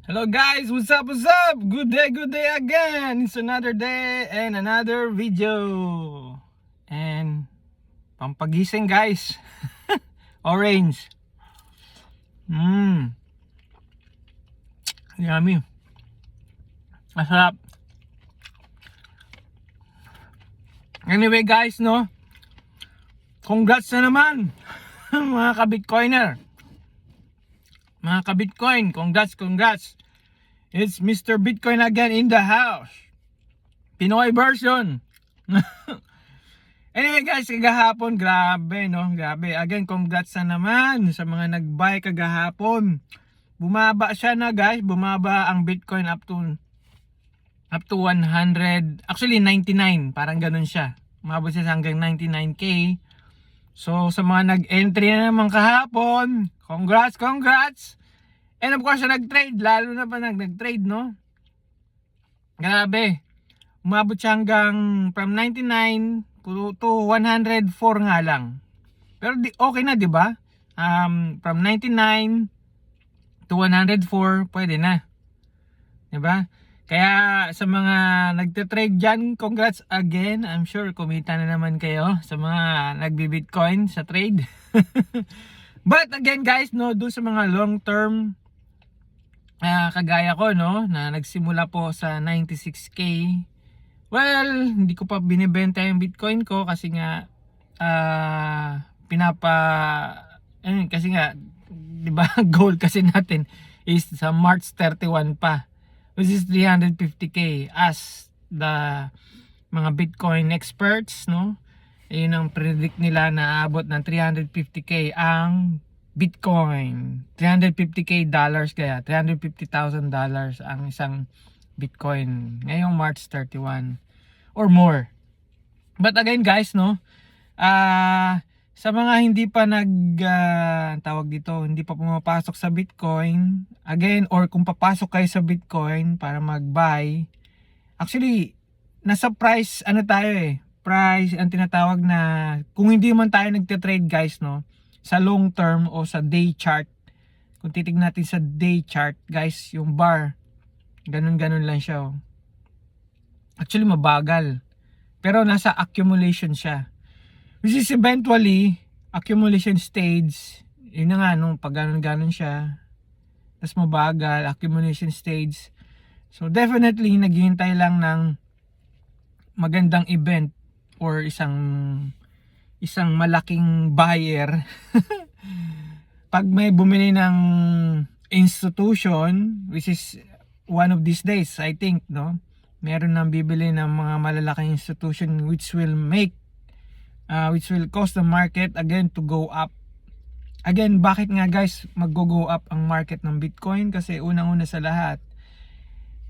Hello guys, what's up, what's up? Good day again. It's another day and another video. And pampagising guys. Orange. Yummy. Masarap. Anyway guys, no? Congrats na naman mga ka-Bitcoiner. Mga ka-Bitcoin, congrats. It's Mr. Bitcoin again in the house. Pinoy version. Anyway guys, kagahapon, grabe no, grabe. Again, congrats na naman sa mga nag-buy kagahapon. Bumaba siya na guys, bumaba ang Bitcoin up to 100, actually 99, parang ganun siya. Umabot siya hanggang 99k. So sa mga nag-entry na naman kahapon, congrats. And of course, nag-trade, lalo na pa nag-trade, no? Grabe. Umabot siya hanggang from 99 to 104 nga lang. Pero okay na, 'di ba? From 99 to 104, pwede na. 'Di ba? Kaya sa mga nagte-trade diyan, congrats again. I'm sure kumita na naman kayo sa mga nagbi-Bitcoin sa trade. But again guys, no, doon sa mga long-term kagaya ko, no, na nagsimula po sa 96k. Well, hindi ko pa binibenta yung Bitcoin ko kasi nga kasi nga 'di ba goal kasi natin is sa March 31 pa, which is 350k as the mga Bitcoin experts, no. Ayun ang predict nila na aabot ng 350k ang Bitcoin. 350k dollars, kaya $350,000 ang isang Bitcoin ngayong March 31 or more. But again guys, no, sa mga hindi pa tawag dito, hindi pa pumapasok sa Bitcoin, again, or kung papasok kayo sa Bitcoin para mag-buy, actually nasa price price ang tinatawag na, kung hindi man tayo nagte-trade guys, no, sa long term o sa day chart. Kung titignan natin sa day chart guys, yung bar ganun lang siya, oh. Actually mabagal, pero nasa accumulation siya, which is eventually accumulation stage. Yun na nga, no, pag ganun siya, tas mabagal, accumulation stage. So definitely naghihintay lang ng magandang event or isang malaking buyer. Pag may bumili ng institution, which is one of these days, I think, no, meron nang bibili ng mga malalaking institution which will cause the market again to go up. Again, bakit nga guys mag-go up ang market ng Bitcoin? Kasi unang-una sa lahat,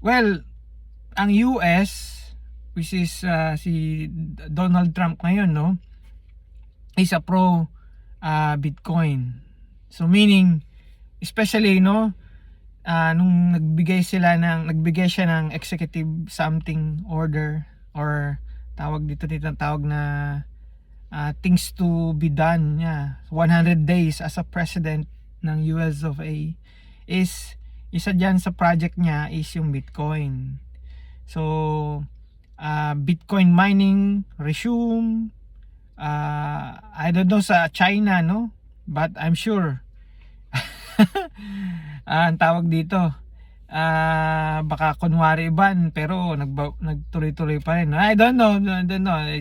well, ang US, which is si Donald Trump ngayon, no, is a pro Bitcoin. So meaning, especially, no, nung nagbigay siya ng executive something order, or tawag na things to be done niya, 100 days as a president ng US of A, is isa dyan sa project niya is yung Bitcoin. So Bitcoin mining resume. I don't know sa China, no, but I'm sure ang tawag dito, baka kunwari ban, pero nagtuloy-tuloy pa rin. I don't know,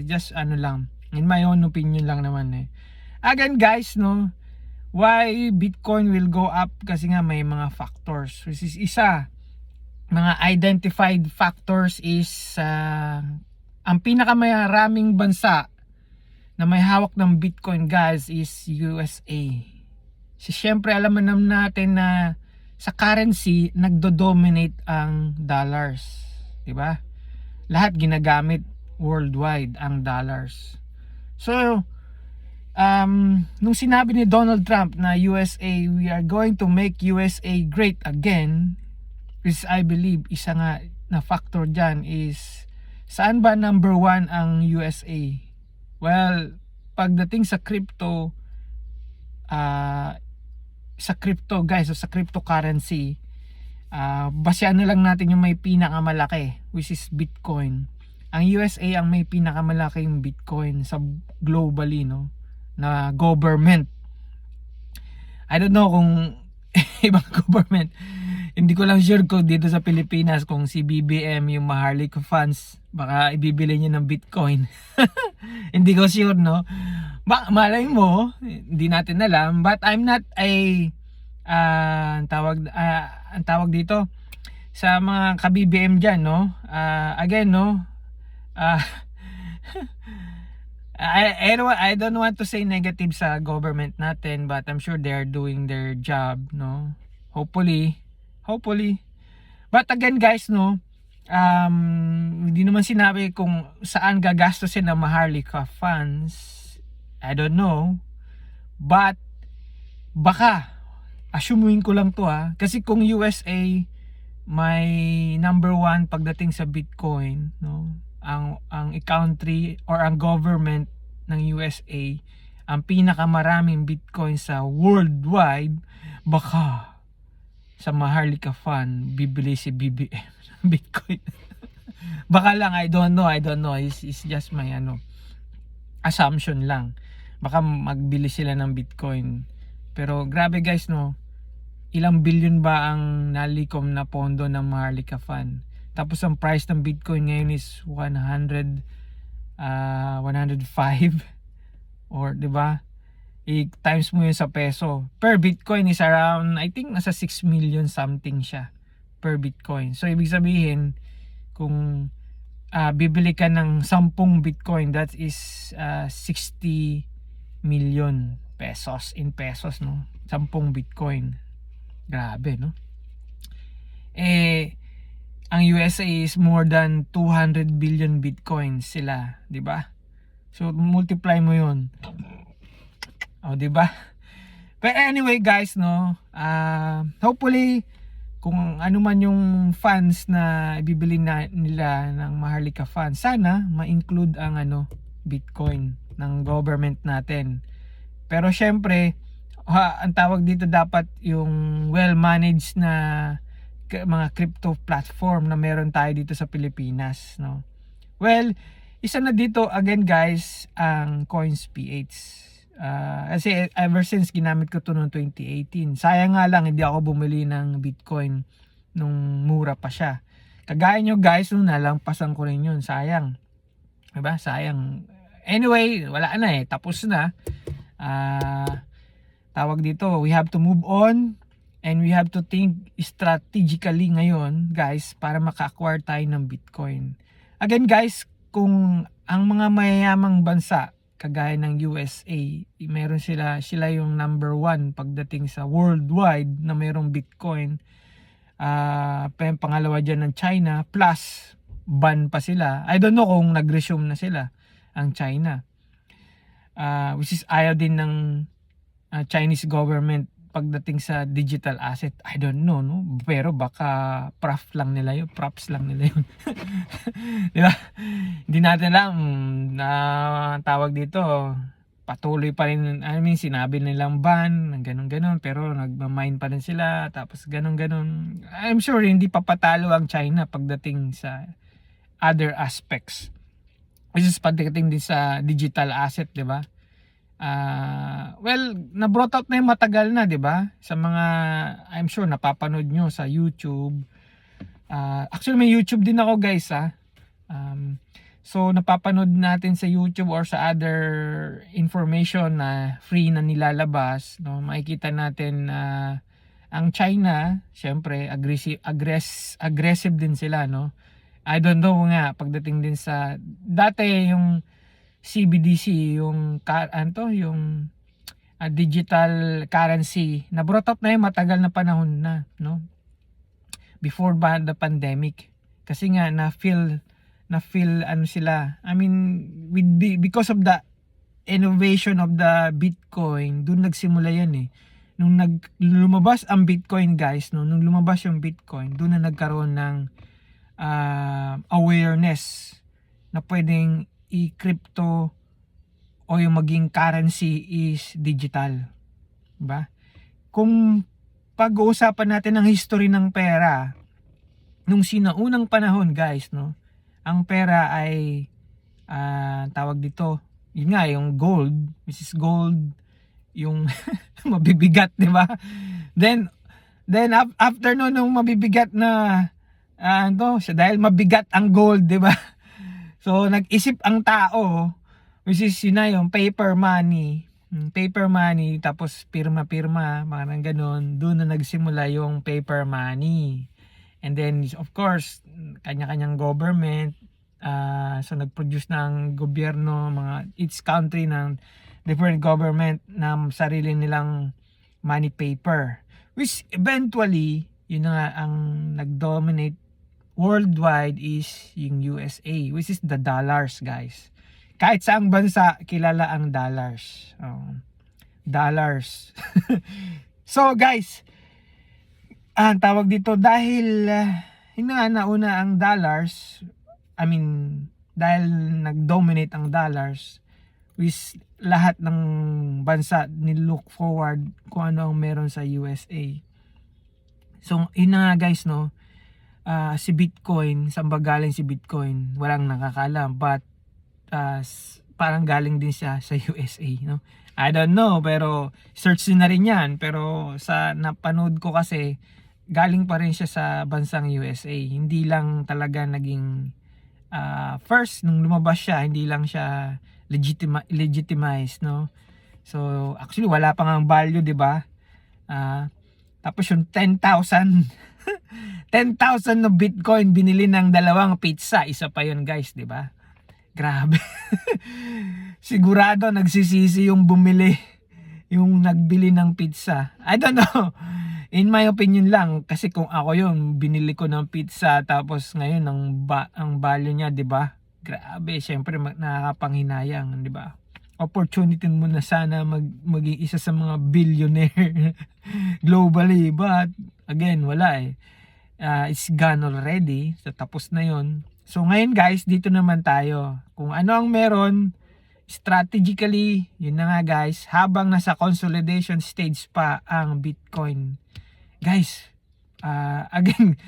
just lang, in my own opinion lang naman, Again guys, no, why Bitcoin will go up? Kasi nga may mga factors, which is mga identified factors is ang pinakamaraming bansa na may hawak ng Bitcoin guys is USA. So syempre alam naman natin na sa currency nagdo-dominate ang dollars, 'di ba? Lahat ginagamit worldwide ang dollars. So nung sinabi ni Donald Trump na USA, we are going to make USA great again, is I believe isa nga na factor dyan is, saan ba number 1 ang USA? Well, pagdating sa crypto, guys, o sa cryptocurrency, basehan na lang natin yung may pinakamalaki, which is Bitcoin. Ang USA ang may pinakamalaking Bitcoin sa globally, no, na government. I don't know kung ibang government. Hindi ko lang sure kung dito sa Pilipinas kung si BBM yung Maharlika funds baka ibibili niya ng Bitcoin. Hindi ko sure, no. Malay mo, hindi natin alam, but I'm not a ang tawag dito sa mga ka-BBM diyan, no. Again, no, I don't want to say negative sa government natin, but I'm sure they're doing their job, no. Hopefully. But again, guys, no, hindi naman sinabi kung saan gagastusin ang Maharlika funds. I don't know. But baka assuming ko lang to, kasi kung USA may number 1 pagdating sa Bitcoin, no, ang country or ang government ng USA ang pinakamaraming Bitcoin sa worldwide, baka sa Maharlika fund bibili si BBM ng Bitcoin. Baka lang, I don't know. It's just my assumption lang. Baka magbili sila ng Bitcoin. Pero grabe, guys, no, ilang billion ba ang nalikom na pondo ng Maharlika fund. Tapos ang price ng Bitcoin ngayon is 105 or 'di ba? I-times mo yun sa peso. Per Bitcoin is around, I think nasa 6 million something siya per Bitcoin. So ibig sabihin kung bibili ka ng 10 Bitcoin, that is 60 million pesos in pesos, no. 10 Bitcoin. Grabe, no. Ang USA is more than 200 billion Bitcoins sila, 'di ba? So multiply mo 'yon. Oh, 'di ba? But anyway, guys, no, hopefully kung ano man yung funds na ibibili nila ng Maharlika funds, sana ma-include ang Bitcoin ng government natin. Pero syempre, ang tawag dito dapat yung well-managed na mga crypto platform na meron tayo dito sa Pilipinas, no. Well, isa na dito again, guys, ang CoinsPH. Kasi ever since ginamit ko to noong 2018. Sayang nga lang hindi ako bumili ng Bitcoin nung mura pa siya. Kagaya nyo, guys, nung nalampasan ko rin yun. Sayang. Diba? Sayang. Anyway, wala na tapos na. Tawag dito, we have to move on and we have to think strategically ngayon, guys, para maka-acquire tayo ng Bitcoin. Again, guys, kung ang mga mayayamang bansa kagaya ng USA, meron sila yung number 1 pagdating sa worldwide na mayroong Bitcoin. Pangalawa dyan ng China, plus ban pa sila. I don't know kung nag-resume na sila ang China, which is ayaw din ng Chinese government pagdating sa digital asset. I don't know, no, pero baka props lang nila yun. Di ba? Hindi natin alam na tawag dito, patuloy pa rin, sinabi nilang ban, ganun, pero nagmamine pa rin sila, tapos ganun. I'm sure hindi papatalo ang China pagdating sa other aspects, which is pagdating din sa digital asset, di ba? Well, na-brought out na yung matagal na, di ba? Sa mga, I'm sure napapanood nyo sa YouTube. Actually, may YouTube din ako, guys, so napapanood natin sa YouTube or sa other information na free na nilalabas, no? Makikita natin na ang China, syempre aggressive din sila, no? I don't know nga pagdating din sa dati yung CBDC, yung digital currency, na brought up na yung matagal na panahon na, no? Before the pandemic. Kasi nga na feel sila. Because of the innovation of the Bitcoin, doon nagsimula yan Nung lumabas ang Bitcoin, guys, no, nung lumabas yung Bitcoin, doon na nagkaroon ng awareness na pwedeng i-crypto o yung maging currency is digital, diba? Kung pag-uusapan natin ang history ng pera. Nung sinaunang panahon guys, no, ang pera ay tawag dito, yun nga, yung gold, which is gold, yung mabibigat, di ba? Then after no, nung mabibigat na dahil mabigat ang gold, di ba? So nag-isip ang tao, which is yun na yung paper money, tapos pirma-pirma, mga ganon. Doon na nagsimula yung paper money. And then of course, kanya-kanyang government, so nag-produce ng gobyerno, mga each country ng different government na sarili nilang money paper, which eventually yun na ang nag-dominate worldwide is yung USA, which is the dollars guys. Kahit saang bansa kilala ang dollars. Dollars. So guys, ang tawag dito, dahil nauna ang dollars, dahil nag-dominate ang dollars, which lahat ng bansa nilook forward kung ano ang meron sa USA. So yun na nga guys, no, si Bitcoin, saan ba galing si Bitcoin? Walang nakakalam, but parang galing din siya sa USA, no? I don't know, pero search na rin yan. Pero sa napanood ko kasi, galing pa rin siya sa bansang USA. Hindi lang talaga naging first nung lumabas siya, hindi lang siya legitimized, no? So actually wala pang ang value, di ba? Tapos yung 10,000 na Bitcoin binili ng 2 pizza, isa pa yun guys, di ba? Grabe. Sigurado nagsisisi yung bumili, yung nagbili ng pizza. I don't know. In my opinion lang, kasi kung ako yun, binili ko ng pizza tapos ngayon ang value niya, di ba? Grabe, syempre nakakapanghinayang, di ba? Opportunity mo na sana maging isa sa mga billionaire globally, but again, wala eh. It's gone already. So tapos na yon. So ngayon guys, dito naman tayo. Kung ano ang meron strategically, yun na nga guys, habang nasa consolidation stage pa ang Bitcoin. Guys, again,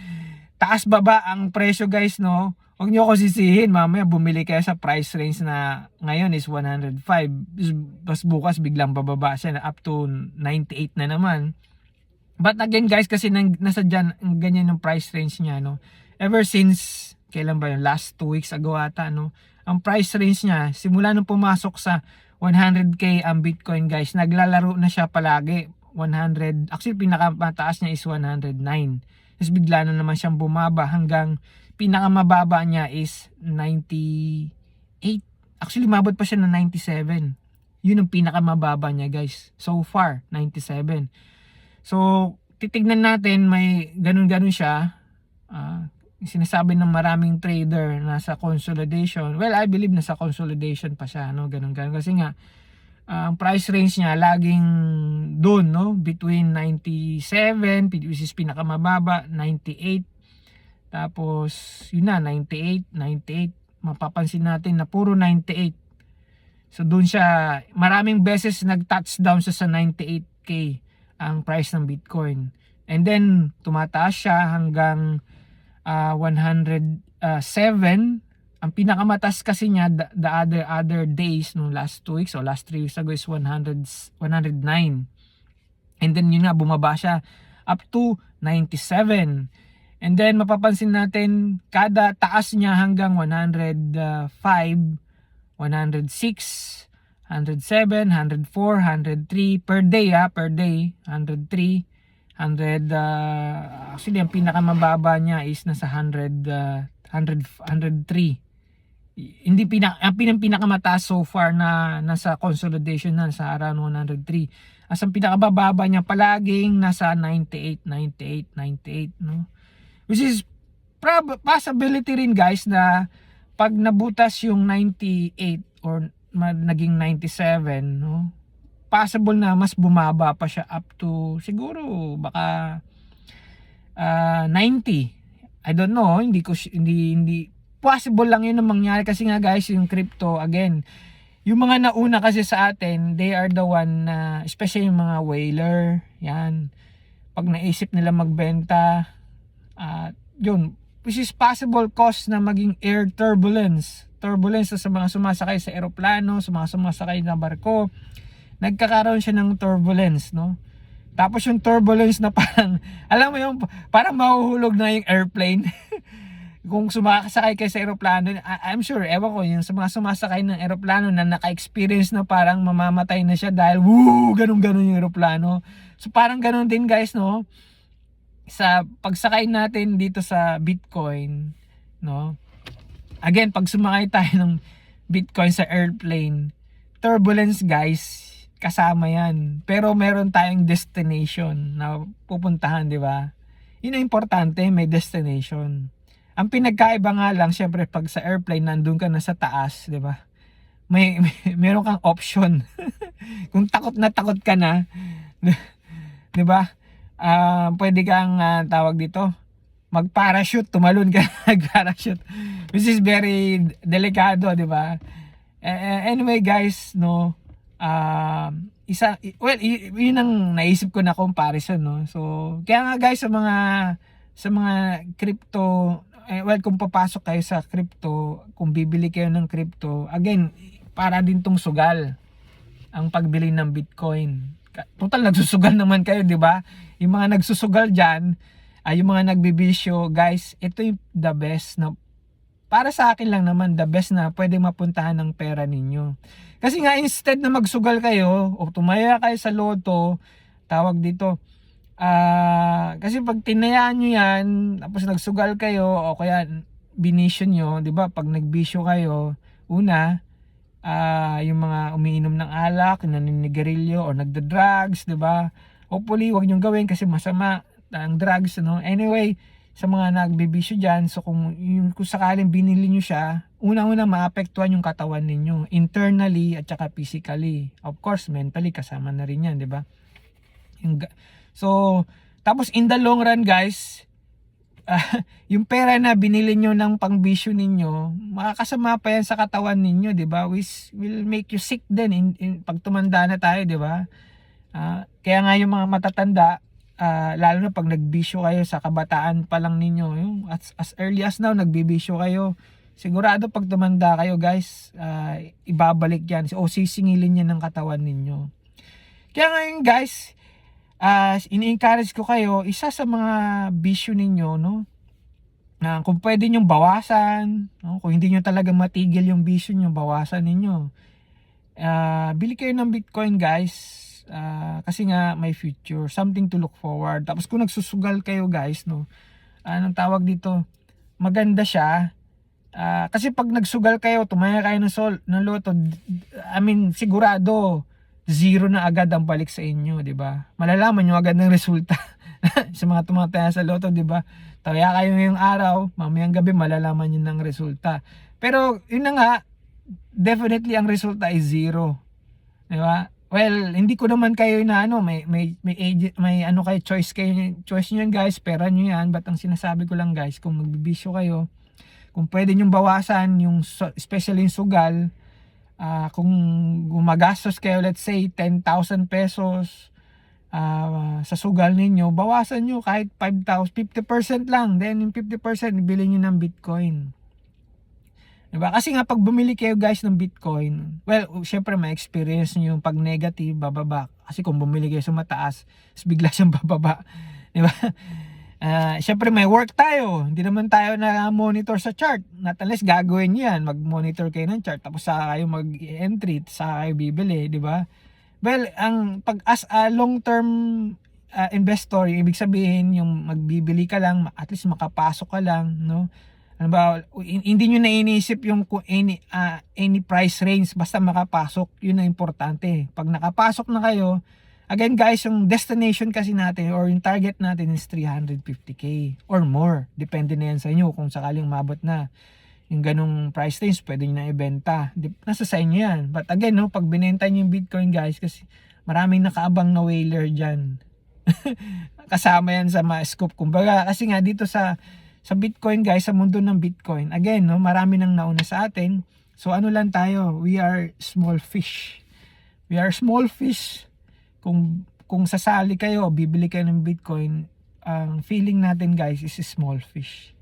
taas baba ang presyo guys, no? Huwag nyo ako sisihin, mamaya bumili kayo sa price range na ngayon is 105. Tapos bukas biglang bababa siya na up to 98 na naman. But again guys, kasi nasa dyan, ganyan yung price range niya, no? Ever since, kailan ba yun? Last 2 weeks ago ata, no? Ang price range niya, simula nung pumasok sa 100k ang Bitcoin guys, naglalaro na siya palagi. 100, actually pinakamataas niya is 109. Tapos bigla na naman siyang bumaba hanggang pinakamababa niya is 98. Actually mabot pa siya ng 97. Yun ang pinakamababa niya guys. So far, 97. So titignan natin, may ganun-ganun siya. Sinasabi ng maraming trader nasa consolidation. Well, I believe nasa consolidation pa siya, no? Ganun-ganun. Kasi nga, ang price range niya laging doon, no? Between 97, which is pinakamababa, 98. Tapos, yun na, 98. Mapapansin natin na puro 98. So, doon siya, maraming beses nag-touchdown siya sa 98k ang price ng Bitcoin. And then, tumataas siya hanggang 107. Ang pinakamataas kasi niya the other days no last 2 weeks o last 3 weeks ago is 109. And then yun nga, bumaba siya up to 97. And then mapapansin natin kada taas niya hanggang 105, 106, 107, 104, 103 per day, per day, 103, 100, actually ang pinakamababa niya is nasa 103. Hindi ang pinakamataas so far na nasa consolidation na sa around 103. As ang pinakamababa niya palaging nasa 98, no? Which is possibility rin guys na pag nabutas yung 98 or naging 97, no? Possible na mas bumaba pa siya up to siguro baka 90. I don't know, hindi possible lang yun ang mangyari kasi nga guys, yung crypto again, yung mga nauna kasi sa atin, they are the one na especially yung mga whaler, yan, pag naisip nila magbenta, yun, which is possible cause na maging air turbulence sa mga sumasakay sa eroplano, sa mga sumasakay na barko. Nagkakaroon siya ng turbulence, no? Tapos yung turbulence na parang, alam mo yung parang mahuhulog na yung airplane. Kung sumasakay kayo sa eroplano, I'm sure, ewan ko, yung sa mga sumasakay ng eroplano na naka-experience na parang mamamatay na siya dahil woo, ganun-ganun yung eroplano. So parang ganun din guys, no? Sa pagsakay natin dito sa Bitcoin, no? Again, pag sumakay tayo ng Bitcoin sa airplane, turbulence guys, kasama yan. Pero meron tayong destination na pupuntahan, di ba? Yun ang importante, may destination. Ang pinagkaiba nga lang, syempre pag sa airplane nandun ka na sa taas, di ba? Meron kang option. Kung takot ka na, di ba? Pwede kang tawag dito, mag-parachute, tumalon ka mag-parachute. Which is very delikado, di ba? Anyway guys, no, yun ang naisip ko na comparison, no. So kaya nga guys, sa mga crypto, kung papasok kayo sa crypto, kung bibili kayo ng crypto, again, para din tong sugal ang pagbili ng Bitcoin. Total nagsusugal naman kayo, di ba? Yung mga nagsusugal diyan, yung mga nagbibisyo, guys, ito yung the best na, para sa akin lang naman, the best na pwede mapuntahan ng pera ninyo. Kasi nga, instead na magsugal kayo o tumaya kayo sa loto, tawag dito, kasi pag tinayaan nyo yan, tapos nagsugal kayo o kaya binisyo nyo, di ba? Pag nagbisyo kayo, una, yung mga umiinom ng alak, naninigarilyo o nagda-drugs, di ba? Hopefully, wag nyo gawin kasi masama ang drugs, no? Anyway, sa mga nagbibisyo dyan, so kung sakaling binili nyo siya, una-una maapektuhan yung katawan ninyo, internally at saka physically. Of course, mentally kasama na rin yan, di ba? So, tapos in the long run guys, yung pera na binili nyo ng pangbisyo ninyo, makakasama pa yan sa katawan ninyo, di ba? Which will make you sick din pag tumanda na tayo, di ba? Kaya nga yung mga matatanda, lalo na pag nagbisyo kayo sa kabataan pa lang ninyo, yung as early as now nagbibisyo kayo, sigurado pag tumanda kayo guys, ibabalik yan o sisingilin yan ng katawan ninyo. Kaya ngayon guys, ini-encourage ko kayo, isa sa mga bisyo ninyo, no, kung pwede nyo bawasan, no, kung hindi nyo talaga matigil yung bisyo nyo, bawasan ninyo. Bili kayo ng Bitcoin guys. Kasi nga may future, something to look forward. Tapos kung nagsusugal kayo guys, no, anong tawag dito, maganda siya. Kasi pag nagsugal kayo, tumaya kayo ng loto, I mean sigurado zero na agad ang balik sa inyo, di ba? Malalaman nyo agad ng resulta sa mga tumataya sa loto, di ba? Taya kayo ngayong araw, mamayang gabi malalaman nyo ng resulta. Pero yun na nga, definitely ang resulta is zero, di ba? Well, hindi ko naman kayo na may ano kayo, choice niyo guys, pera niyo yan. But ang sinasabi ko lang guys, kung magbibisyo kayo, kung pwede niyo bawasan yung especially yung sugal, kung gumagastos kayo, let's say 10,000 pesos sa sugal ninyo, bawasan niyo kahit 50% lang. Then yung 50% ibili niyo ng Bitcoin. Diba? Kasi nga pag bumili kayo guys ng Bitcoin, well, syempre may experience nyo yung pag negative, bababa. Kasi kung bumili kayo sa mataas, bigla siyang bababa. Diba? Syempre may work tayo. Hindi naman tayo na monitor sa chart. Not unless gagawin nyo yan. Mag-monitor kayo ng chart. Tapos saka kayo mag-entry. Saka kayo bibili. Diba? Well, as a long-term investor, ibig sabihin yung magbibili ka lang, at least makapasok ka lang, no? Ano ba, hindi nyo na iniisip yung any price range, basta makapasok, yun ang importante. Pag nakapasok na kayo, again guys, yung destination kasi natin or yung target natin is 350k or more. Depende na yan sa inyo kung sakaling mabot na yung ganong price range, pwede nyo na ibenta. Nasa sa inyo yan. But again, no, pag binenta nyo yung Bitcoin guys, kasi maraming nakaabang na whaler dyan. Kasama yan sa mga scoop. Kumbaga, kasi nga dito sa Bitcoin guys, sa mundo ng Bitcoin, again, no, marami nang nauna sa atin. So ano lang tayo, we are small fish. We are small fish. Kung kung sasali kayo, bibili kayo ng Bitcoin, ang feeling natin guys is small fish.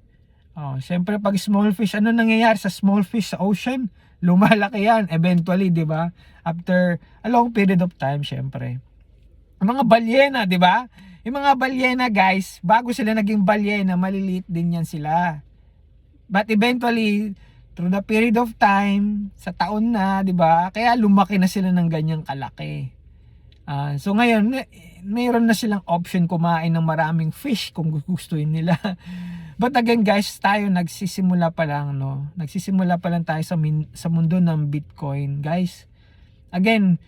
Siyempre pag small fish, ano nangyayari sa small fish sa ocean? Lumalaki yan eventually, 'di ba? After a long period of time, siyempre. Ang mga balyena, 'di ba? Yung mga balyena guys, bago sila naging balyena, maliliit din yan sila. But eventually, through the period of time, sa taon na, 'di ba? Kaya lumaki na sila ng ganyang kalaki. So ngayon, mayroon na silang option kumain ng maraming fish kung gustuin nila. But again guys, tayo nagsisimula pa lang, no? Nagsisimula pa lang tayo sa mundo ng Bitcoin, guys. Again,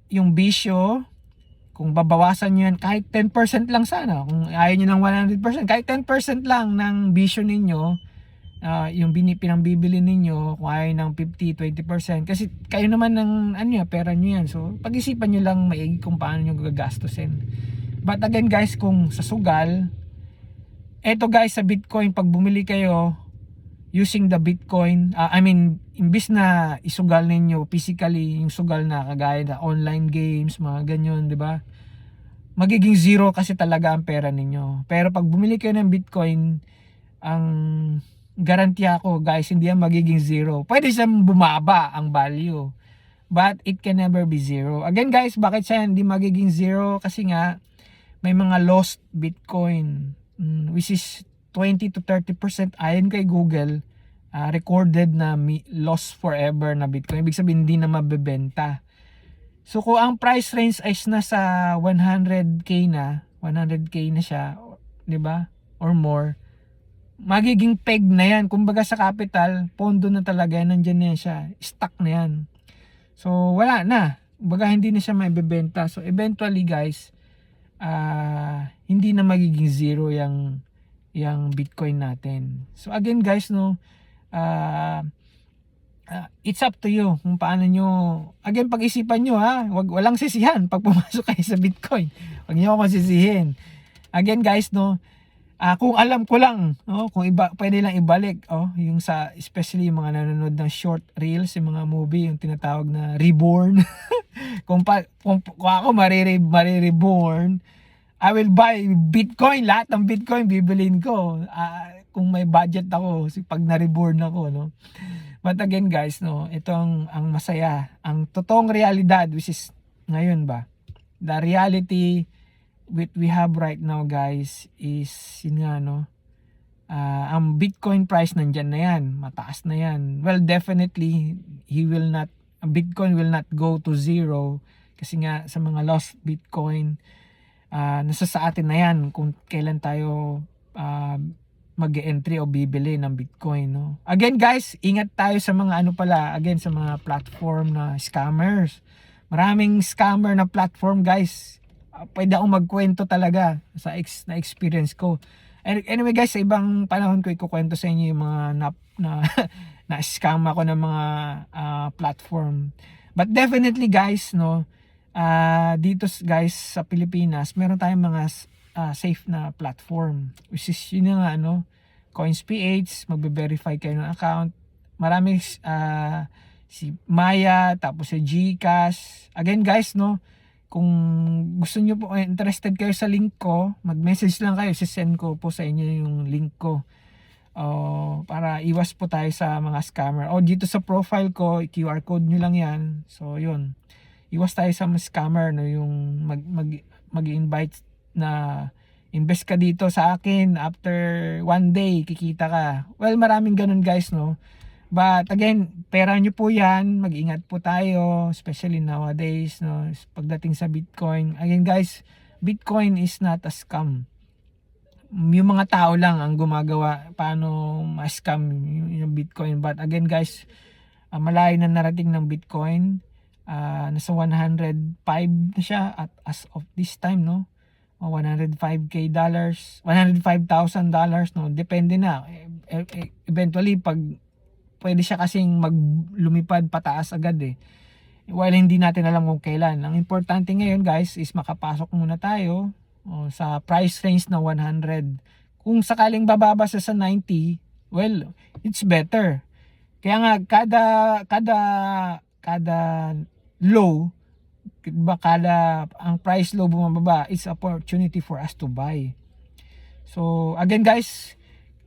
yung bisyo, kung babawasan nyo yan, kahit 10% lang sana. Kung ayaw nyo ng 100%, kahit 10% lang ng bisyo ninyo, yung pinangbibili ninyo, kung ayaw ng 50-20%, kasi kayo naman ng pera nyo yan. So pag-isipan nyo lang maigi kung paano nyo gagastusin. But again guys, kung sa sugal, eto guys, sa Bitcoin, pag bumili kayo using the Bitcoin, imbis na isugal ninyo physically, yung sugal na kagaya na online games, mga ganyan, di ba? Magiging zero kasi talaga ang pera ninyo. Pero pag bumili kayo ng Bitcoin, ang garantiya ko guys, hindi yan magiging zero. Pwede siyang bumaba ang value, but it can never be zero. Again guys, bakit siya hindi magiging zero? Kasi nga may mga lost Bitcoin, which is 20-30% ayon kay Google, recorded na lost forever na Bitcoin. Ibig sabihin hindi na mabebenta. So kung ang price range ay nasa 100k na, 100k na siya, 'di ba? Or more, magiging peg na yan. Kumbaga sa capital, pondo na talaga yan, nandiyan na yan siya, stock na yan. So wala na, kumbaga hindi na siya maibebenta. So eventually guys, hindi na magiging zero yung Bitcoin natin. So again guys, no, it's up to you kung paano nyo, again pag-isipan nyo ha, walang sisihan pag pumasok kayo sa Bitcoin, wag nyo akong sisihin. Again guys, no, kung alam ko lang, kung pwede lang ibalik, yung sa, especially yung mga nanonood ng short reels, yung mga movie, yung tinatawag na reborn. kung ako marireborn, I will buy Bitcoin, lahat ng Bitcoin bibilin ko. Kung may budget ako, pag na-reborn ako, no. But again guys, no, itong ang masaya, ang totoong realidad, which is ngayon ba, the reality we have right now guys is yun nga, no, ang Bitcoin price nandyan na yan, mataas na yan. Well, definitely Bitcoin will not go to zero kasi nga sa mga lost Bitcoin, nasa sa atin na yan kung kailan tayo mag-entry o bibili ng Bitcoin, no. Again guys, ingat tayo sa mga again sa mga platform na scammers. Maraming scammer na platform guys. Pwede akong magkwento talaga sa experience ko. Anyway guys, sa ibang panahon ko ikukwento sa inyo yung mga na scam ako ng mga platform. But definitely guys, no, dito guys sa Pilipinas, meron tayong mga safe na platform, which is yun nga, Coins.ph, magbe-verify kayo ng account. Maraming si Maya, tapos si GCash. Again guys, no, kung gusto nyo po, interested kayo sa link ko, mag-message lang kayo, sisend ko po sa inyo yung link ko. Para iwas po tayo sa mga scammer. Dito sa profile ko, QR code nyo lang yan. So yun, iwas tayo sa mga scammer, no, yung mag-invite na invest ka dito sa akin, after one day kikita ka. Well, maraming ganun guys, no. But again, pera nyo po yan, mag-ingat po tayo, especially nowadays, no, pagdating sa Bitcoin. Again guys, Bitcoin is not a scam. Yung mga tao lang ang gumagawa paano ma-scam yung Bitcoin. But again guys, malayo na narating ng Bitcoin. Nasa 105 na siya at as of this time, no. $105,000, $105,000, no, depende na. Eventually pag pwede siya kasing lumipad pataas agad while hindi natin alam kung kailan. Ang importante ngayon guys is makapasok muna tayo sa price range na 100. Kung sakaling bababa sa 90, well, it's better. Kaya nga kada low baka ang price low bumababa, it's opportunity for us to buy. So again guys,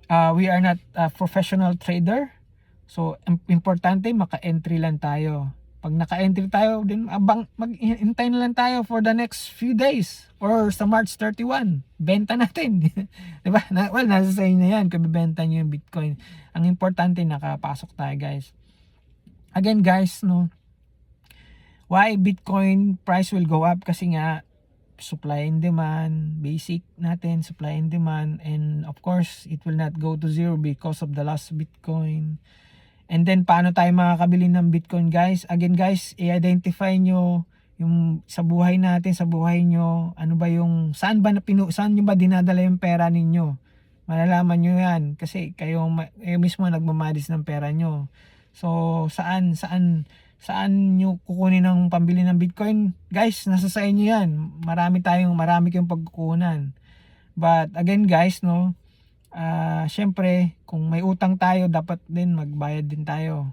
we are not a professional trader. So importante maka-entry lang tayo. Pag naka-entry tayo, din maghintay na lang tayo for the next few days or sa March 31. Benta natin. 'Di ba? Well, nasa sa inyo 'yan kung bibenta niyo yung Bitcoin. Ang importante nakapasok tayo, guys. Again, guys, no. Why Bitcoin price will go up? Kasi nga supply and demand, basic natin, supply and demand, and of course, it will not go to zero because of the last Bitcoin. And then, paano tayo makakabili ng Bitcoin, guys? Again, guys, i-identify nyo yung sa buhay natin, sa buhay nyo, ano ba yung, saan nyo ba dinadala yung pera ninyo? Malalaman nyo yan, kasi kayo mismo nagmamadis ng pera nyo. So, saan nyo kukunin ng pambili ng Bitcoin? Guys, nasa sa inyo yan. Marami kayong pagkukunan. But, again, guys, no, syempre, kung may utang tayo, dapat din magbayad din tayo.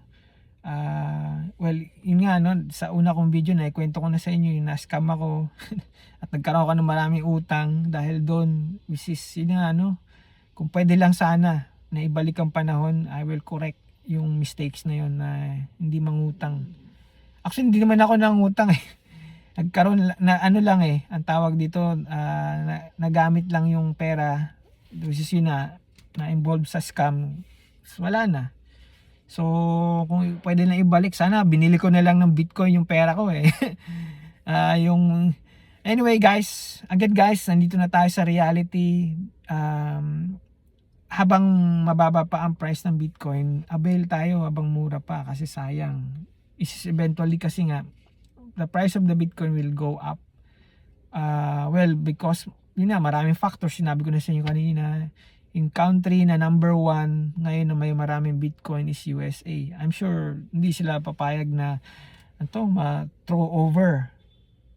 Well, yun nga, no, sa una kong video na ikwento ko na sa inyo yung na-scam ako at nagkaroon ako ng maraming utang dahil doon, which is yun nga, no, kung pwede lang sana na ibalik ang panahon, I will correct yung mistakes na yun na hindi mangutang. Actually, hindi naman ako nangutang eh. Nagkaroon na ano lang eh, ang tawag dito, nagamit lang yung pera, which is yun na involved sa scam. So, wala na. So, kung pwede na ibalik, sana binili ko na lang ng Bitcoin yung pera ko eh. Anyway guys, again guys, nandito na tayo sa reality. Habang mababa pa ang price ng Bitcoin, avail tayo habang mura pa kasi sayang. Eventually kasi nga, the price of the Bitcoin will go up. Well, because yun na, maraming factors, sinabi ko na sa inyo kanina. Yung country na number 1 ngayon na may maraming Bitcoin is USA. I'm sure hindi sila papayag na ma-throw over.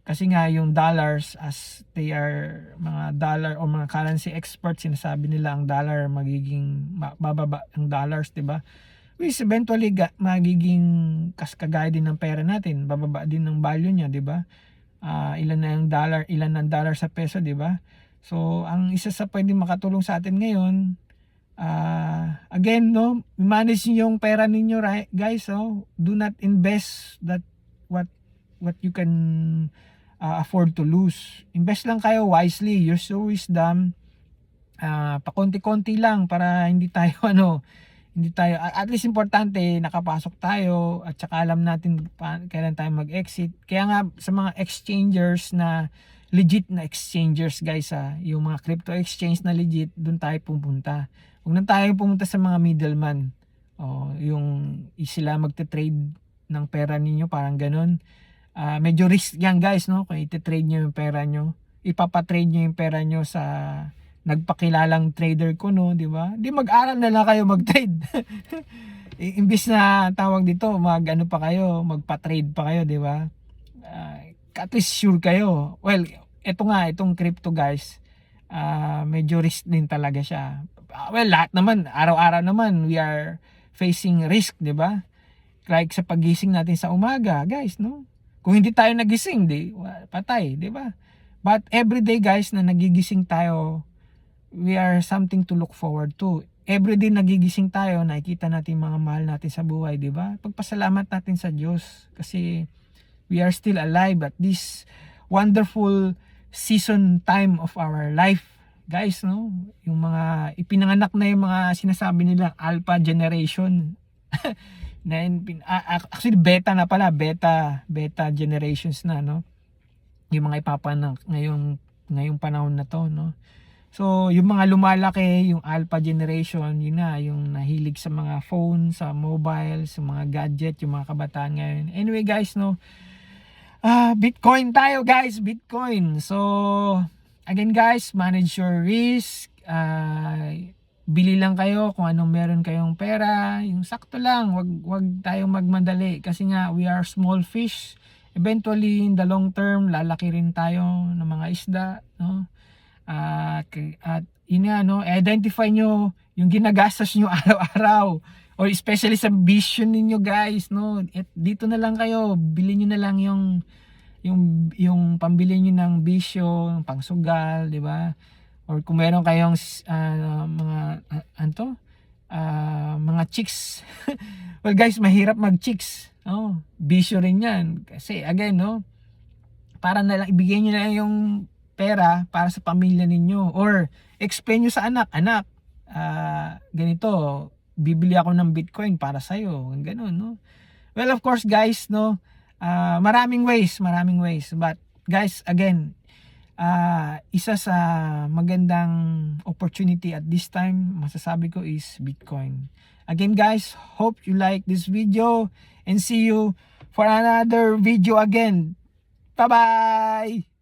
Kasi nga yung dollars, as they are mga dollar o mga currency experts, sinasabi nila ang dollar magiging bababa ang dollars, 'di ba? Which eventually magiging kagaya din ng pera natin, bababa din ng value niya, 'di ba? Ilan ng dollar sa peso, 'di ba? So, ang isa sa pwedeng makatulong sa atin ngayon, again, no, manage niyo yung pera ninyo, right, guys. So, do not invest what you can afford to lose. Invest lang kayo wisely, use your wisdom. Pakonti-konti lang para hindi tayo at least importante nakapasok tayo at saka alam natin kailan tayo mag-exit. Kaya nga sa mga exchangers na legit na exchangers, guys, yung mga crypto exchange na legit, doon tayo pupunta. Huwag na tayo pumunta sa mga middleman. Yung sila magte-trade ng pera ninyo, parang ganun. Medyo risk yan, guys, no? Kung ite-trade nyo yung pera nyo, ipapatrade nyo yung pera nyo sa nagpakilalang trader ko, no, di ba? Di mag-aral na lang kayo mag-trade. Imbis na tawag dito, magpa-trade pa kayo, di ba? At least sure kayo. Well, itong crypto, guys, medyo risk din talaga siya. Well, lahat naman, araw-araw naman, we are facing risk, di ba? Like sa pagising natin sa umaga, guys, no? Kung hindi tayo nagising, patay, di ba? But everyday, guys, na nagigising tayo, we are something to look forward to. Everyday nagigising tayo, nakikita natin mga mahal natin sa buhay, di ba? Pagpasalamat natin sa Diyos kasi we are still alive at this wonderful season time of our life, guys, no? Yung mga ipinanganak na yung mga sinasabi nila alpha generation. Actually beta generations na, no? Yung mga ipapanak ngayong panahon na to, no? So, yung mga lumalaki, yung alpha generation, yun na, yung nahilig sa mga phone, sa mobile, sa mga gadget, yung mga kabataan ngayon. Anyway, guys, no? Bitcoin tayo, guys, Bitcoin. So, again, guys, manage your risk. Bili lang kayo kung anong meron kayong pera, yung sakto lang, wag tayong magmadali kasi nga we are small fish. Eventually in the long term lalaki rin tayo ng mga isda, no? At yun nga, no, identify nyo yung ginagastos nyo araw-araw or especially sa vision ninyo, guys, no? Dito na lang kayo, bilhin nyo na lang yung yung pambili niyo ng bisyo, pangsugal, di ba? Or kung meron kayong mga mga chicks. Well guys, mahirap mag-chicks. Oh, bisyo rin 'yan. Kasi again, no, para na lang ibigay niyo na yung pera para sa pamilya ninyo or explain niyo sa anak, ganito, bibili ako ng Bitcoin para sa iyo, ganoon, no. Well, of course guys, no, maraming ways, but guys, again, isa sa magandang opportunity at this time masasabi ko is Bitcoin. Again guys, hope you like this video and see you for another video again. Bye bye.